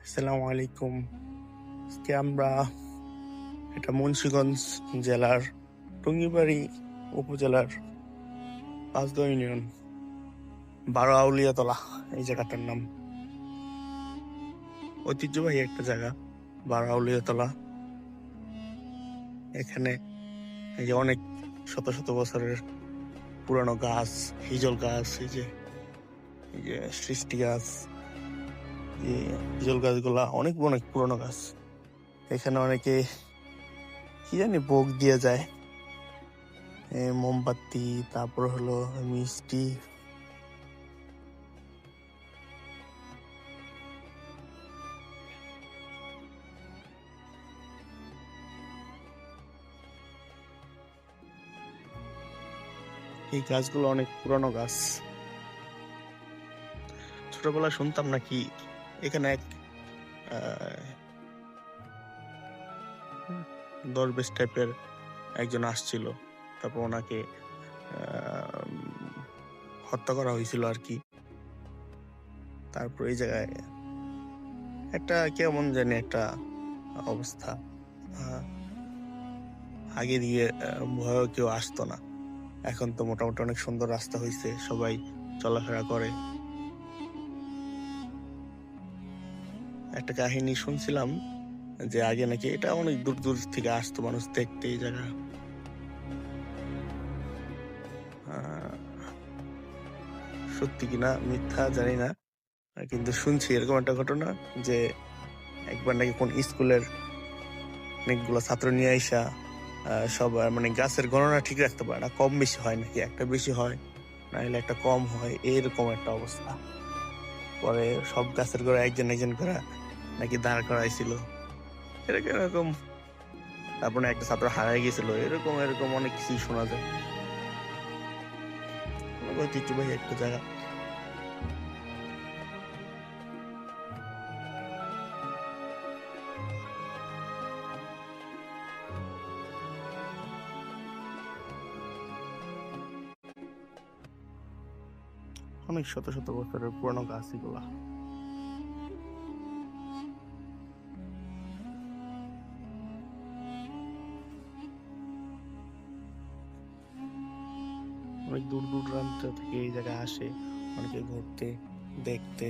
আসসালামু আলাইকুম। আজকে আমরা এটা মুন্সিগঞ্জ জেলার টুঙ্গিবাড়ি উপজেলার পাঁচদহ ইউনিয়ন 12 আউলিয়াতলা এই জায়গাটার নাম। ঐতিহ্যবাহী একটা জায়গা 12 আউলিয়াতলা। এখানে এই যে অনেক শত শত বছরের পুরানো গাছ, হিজল গাছ, এই যে সৃষ্টি গাছ, এই হিজল গাছগুলা অনেক অনেক পুরানো গাছ। এখানে অনেকে কি জানি ভোগ দিয়ে যায়, মোমবাতি, তারপর হলো মিষ্টি। এই গাছগুলো অনেক পুরানো গাছ। ছোটবেলায় শুনতাম নাকি এখানে এক দরবেশ টাইপের একজন আসছিল, তারপর ওনাকে হত্যা করা হয়েছিল আর কি। তারপর এই জায়গায় একটা কেমন জানি একটা অবস্থা। আগে দিয়ে ভয় কেউ আসতো না, এখন তো মোটামুটি অনেক সুন্দর রাস্তা হয়েছে, সবাই চলাফেরা করে। একটা কাহিনী শুনছিলাম যে আগে নাকি এটা অনেক দূর দূর থেকে আসতো মানুষ দেখতে এই জায়গা। সত্যি কিনা মিথ্যা জানি না, কিন্তু শুনছি এরকম একটা ঘটনা যে একবার নাকি কোন স্কুলের অনেকগুলো ছাত্র নিয়ে আইসা সব মানে গাছের গণনা ঠিক রাখতে পারে না, কম বেশি হয় নাকি, একটা বেশি হয় না হলে একটা কম হয়, এরকম একটা অবস্থা। পরে সব গাছের গোড়া একজন একজন করে নাকি দাঁড় করাইছিল, এরকম এরকম। তারপরে একটা ছাত্র হারাই গেছিল, এরকম এরকম অনেক কিছুই শোনা যায়। ঐতিহ্যবাহী একটা জায়গা। অনেক শত শত বছরের পুরনো গাছ এগুলা। অনেক দূর দূরান্ত থেকে এই জায়গায় আসে অনেকে ঘুরতে, দেখতে।